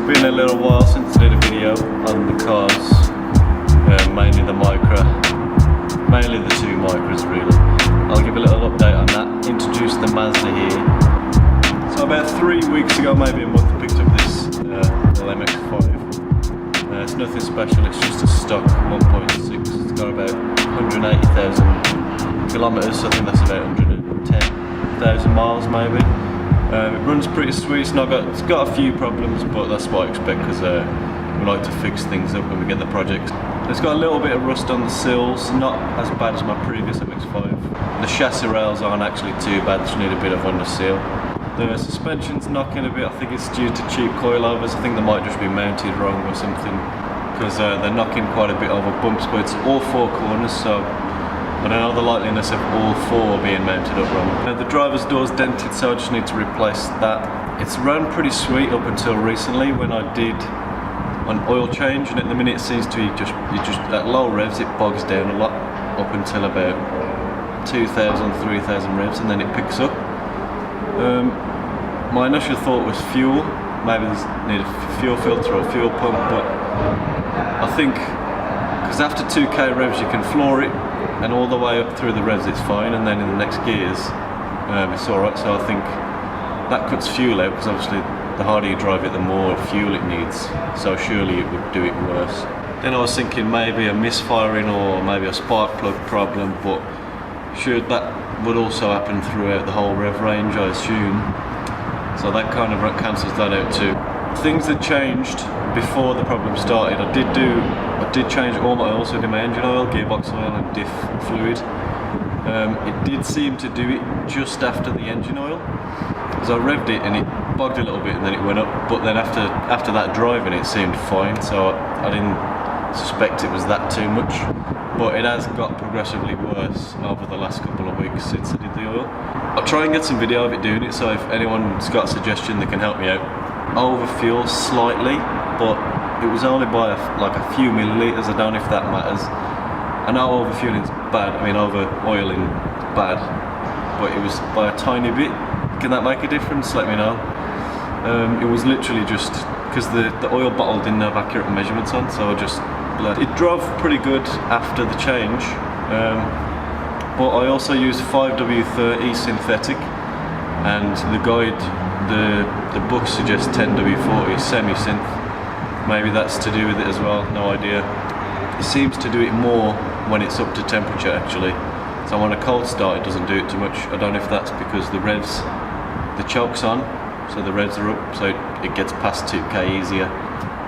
Been a little while since I did a video on the cars, mainly the Micra, mainly the two Micras really. I'll give a little update on that, introduce the Mazda here. So about 3 weeks ago, maybe a month, I picked up this little MX5. It's nothing special, it's just a stock 1.6, it's got about 180,000 kilometres, so I think that's about 110,000 miles maybe. It runs pretty sweet. It's got a few problems, but that's what I expect because we like to fix things up when we get the projects. It's got a little bit of rust on the sills, not as bad as my previous MX5. The chassis rails aren't actually too bad, just need a bit of under seal. The suspension's knocking a bit. I think it's due to cheap coilovers. I think they might just be mounted wrong or something because they're knocking quite a bit over bumps, but it's all four corners, so I don't know the likeliness of all four being mounted up wrong. The driver's door's dented, so I just need to replace that. It's run pretty sweet up until recently when I did an oil change, and at the minute it seems to be just at low revs it bogs down a lot up until about 2,000, 3,000 revs, and then it picks up. My initial thought was fuel. Maybe there's need a fuel filter or fuel pump, but I think because after 2k revs you can floor it, and all the way up through the revs it's fine, and then in the next gears it's alright. So I think that cuts fuel out, because obviously the harder you drive it the more fuel it needs, so surely it would do it worse. Then I was thinking maybe a misfiring or maybe a spark plug problem, but should that would also happen throughout the whole rev range, I assume, so that kind of cancels that out too. Things that changed before the problem started, I did change all my oils, so I did my engine oil, gearbox oil and diff fluid. It did seem to do it just after the engine oil, because I revved it and it bogged a little bit and then it went up, but then after that driving it seemed fine, so I didn't suspect it was that too much, but it has got progressively worse over the last couple of weeks since I did the oil. I'll try and get some video of it doing it, so if anyone's got a suggestion they can help me out. Overfuel slightly, but it was only by like a few millilitres. I don't know if that matters. I know overfueling is bad, I mean over oiling is bad, but it was by a tiny bit. Can that make a difference? Let me know. It was literally just because the oil bottle didn't have accurate measurements on, so I just bled. It drove pretty good after the change, but I also used 5W30 synthetic, and the guide, the book suggests 10W40 semi-synth. Maybe that's to do with it as well, no idea. It seems to do it more when it's up to temperature actually, so on a cold start it doesn't do it too much. I don't know if that's because the revs, the choke's on, so the revs are up, so it gets past 2k easier,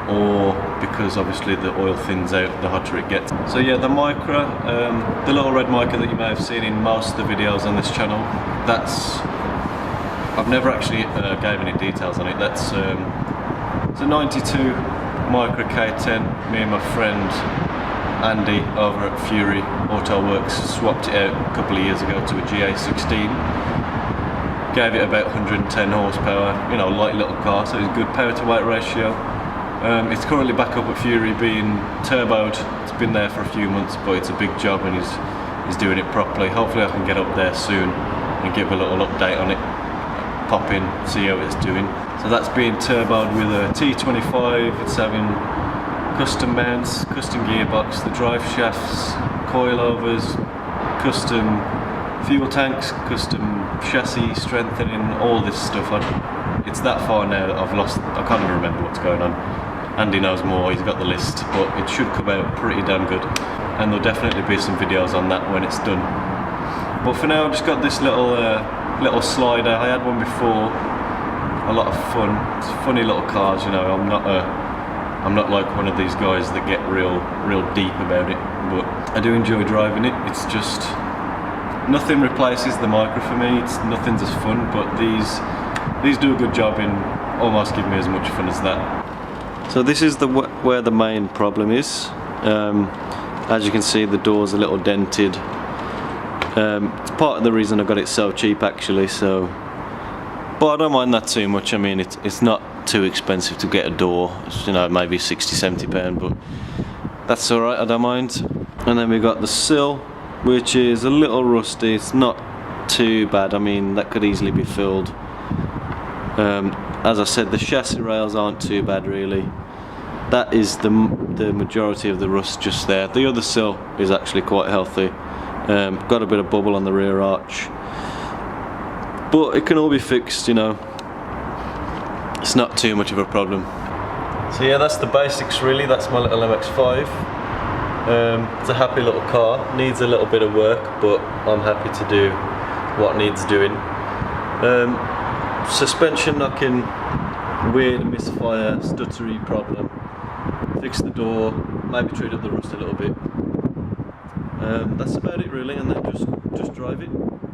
or because obviously the oil thins out the hotter it gets. So yeah, the Micra, the little red Micra that you may have seen in most of the videos on this channel, that's, I've never actually gave any details on it. That's it's a 92 Micra K10. Me and my friend Andy over at Fury Auto Works swapped it out a couple of years ago to a GA16. Gave it about 110 horsepower, you know, light little car, so it's good power to weight ratio. It's currently back up at Fury being turboed. It's been there for a few months, but it's a big job and he's doing it properly. Hopefully I can get up there soon and give a little update on it, pop in, see how it's doing. So that's being turboed with a T25. It's having custom mounts, custom gearbox, the drive shafts, coilovers, custom fuel tanks, custom chassis strengthening, all this stuff. It's that far now that I've lost, I can't even remember what's going on. Andy knows more, he's got the list, but it should come out pretty damn good. And there'll definitely be some videos on that when it's done. But for now I've just got this little slider. I had one before, a lot of fun. It's funny little cars, you know. I'm not like one of these guys that get real deep about it, but I do enjoy driving it. It's just, nothing replaces the Micra for me. Nothing's as fun, but these do a good job in almost giving me as much fun as that. So this is where the main problem is. As you can see, the door's a little dented. It's part of the reason I got it so cheap actually, so, but I don't mind that too much. I mean, it's not too expensive to get a door. It's, you know, maybe 60-70 pound, but that's alright, I don't mind. And then we got the sill, which is a little rusty. It's not too bad. I mean, that could easily be filled. As I said, the chassis rails aren't too bad really. That is the majority of the rust just there. The other sill is actually quite healthy. Got a bit of bubble on the rear arch, but it can all be fixed, you know. It's not too much of a problem. So yeah, that's the basics really. That's my little MX5. It's a happy little car. Needs a little bit of work, but I'm happy to do what needs doing. Suspension knocking, weird misfire, stuttery problem. Fix the door, maybe treat up the rust a little bit. That's about it really, and then just drive it.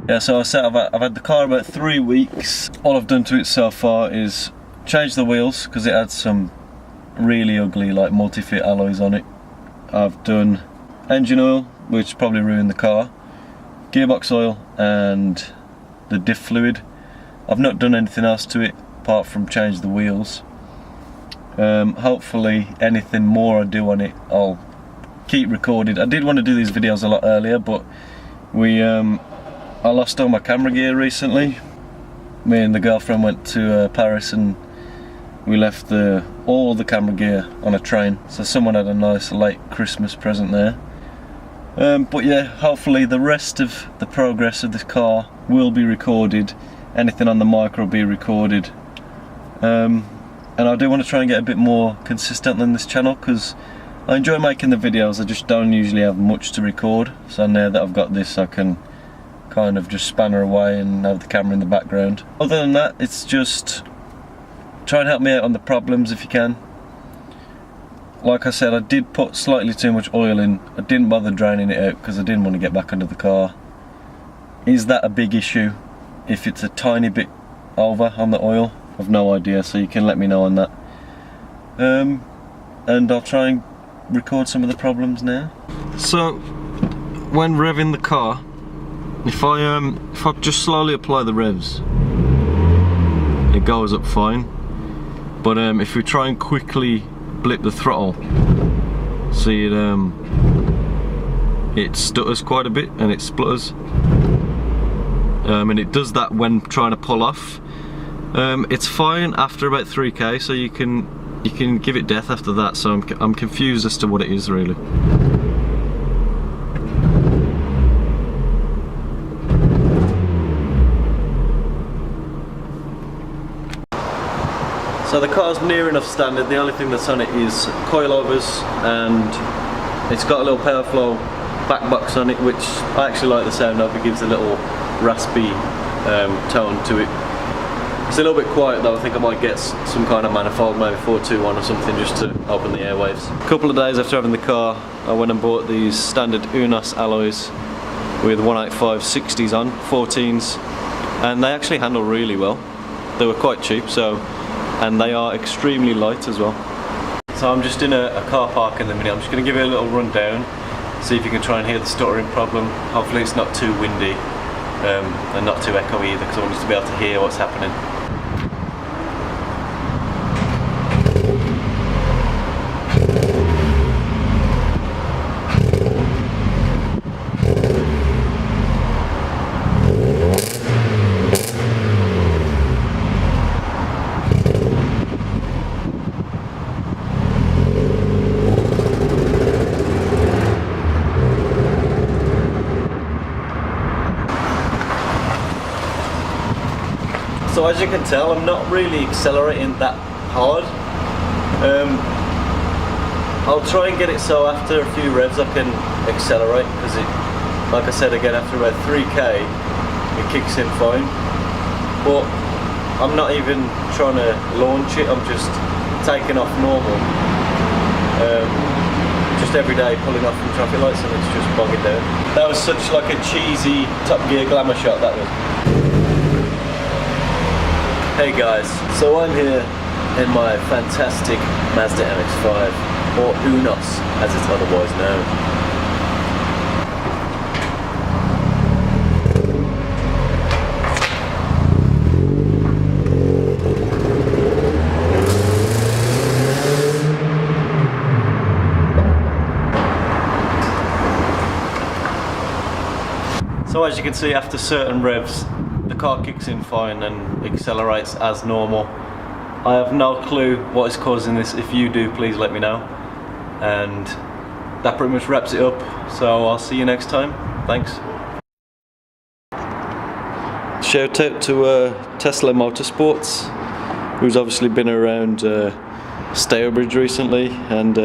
Yeah, so I said I've had the car about 3 weeks. All I've done to it so far is change the wheels because it had some really ugly like multi-fit alloys on it. I've done engine oil, which probably ruined the car, gearbox oil and the diff fluid. I've not done anything else to it apart from change the wheels. Hopefully anything more I do on it I'll keep recorded. I did want to do these videos a lot earlier, but I lost all my camera gear recently. Me and the girlfriend went to Paris and we left all the camera gear on a train, so someone had a nice late Christmas present there. But yeah, hopefully the rest of the progress of this car will be recorded. Anything on the Micra will be recorded. And I do want to try and get a bit more consistent on this channel because I enjoy making the videos. I just don't usually have much to record, so now that I've got this I can kind of just spanner away and have the camera in the background. Other than that, it's just try and help me out on the problems if you can. Like I said, I did put slightly too much oil in. I didn't bother draining it out because I didn't want to get back under the car. Is that a big issue? If it's a tiny bit over on the oil, I've no idea, so you can let me know on that. And I'll try and record some of the problems now. So when revving the car, if I just slowly apply the revs, it goes up fine. But if we try and quickly blip the throttle, see it stutters quite a bit and it splutters. And it does that when trying to pull off. It's fine after about 3k, so you can give it death after that. So I'm confused as to what it is really. So the car's near enough standard. The only thing that's on it is coilovers, and it's got a little power flow back box on it, which I actually like the sound of. It gives a little raspy tone to it. It's a little bit quiet though. I think I might get some kind of manifold, maybe 421 or something, just to open the airwaves. A couple of days after having the car, I went and bought these standard Unos alloys with 185 60s on, 14s, and they actually handle really well. They were quite cheap, so, and they are extremely light as well. So I'm just in a car park in the minute. I'm just going to give it a little rundown, see if you can try and hear the stuttering problem. Hopefully it's not too windy and not too echoey either, because I want us to be able to hear what's happening. So as you can tell, I'm not really accelerating that hard. I'll try and get it so after a few revs I can accelerate, because it, like I said again, after about 3k it kicks in fine. But I'm not even trying to launch it, I'm just taking off normal. Just every day pulling off from traffic lights and it's just bogging down. That was such like a cheesy Top Gear glamour shot, that was. Hey guys, so I'm here in my fantastic Mazda MX5, or Unos as it's otherwise known. So as you can see, after certain revs the car kicks in fine and accelerates as normal. I have no clue what is causing this. If you do, please let me know. And that pretty much wraps it up, so I'll see you next time. Thanks. Shout out to Tesla Motorsports, who's obviously been around Stourbridge recently, and